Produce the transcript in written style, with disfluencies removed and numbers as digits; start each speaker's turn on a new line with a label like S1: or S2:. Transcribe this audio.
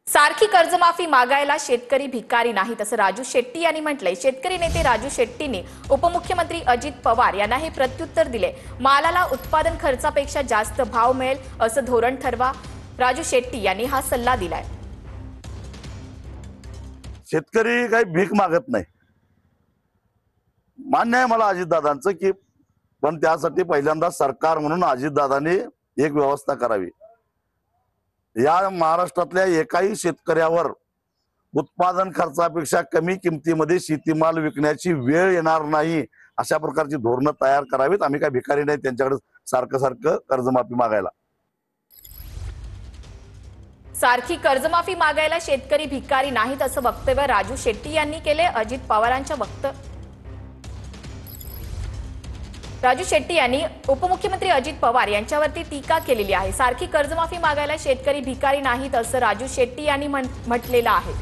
S1: सारखी कर्जमाफी मागायला शेतकरी भिकारी नाहीत असं राजू शेट्टी यांनी म्हटलंय। शेतकरी नेते राजू शेट्टींनी उपमुख्यमंत्री अजित पवार यांना हे प्रत्युत्तर दिले। मालाला उत्पादन खर्चापेक्षा जास्त भाव मिळेल असं धोरण ठरवा, राजू शेट्टी यांनी हा सल्ला दिलाय।
S2: शेतकरी काही भीक मागत नाही, मान्य आहे मला अजितदादांचं की, पण त्यासाठी पहिल्यांदा सरकार म्हणून अजितदादांनी एक व्यवस्था करावी। या महाराष्ट्रातल्या एकाही शेतकऱ्यावर उत्पादन खर्चापेक्षा कमी किमतीमध्ये शेतीमाल विकण्याची वेळ येणार नाही अशा प्रकारची धोरणं तयार करावीत। आम्ही काय भिकारी नाही त्यांच्याकडे सारखं सारखं कर्जमाफी मागायला।
S1: सारखी कर्जमाफी मागायला शेतकरी भिकारी नाहीत असं वक्तव्य राजू शेट्टी यांनी केले। अजित पवारांच्या राजू शेट्टी यांनी उपमुख्यमंत्री अजित पवार यांच्यावरती टीका केलेली आहे। सारखी कर्जमाफी मागायला शेतकरी भिकारी नाहीत असं राजू शेट्टी यांनी म्हटलेलं आहे।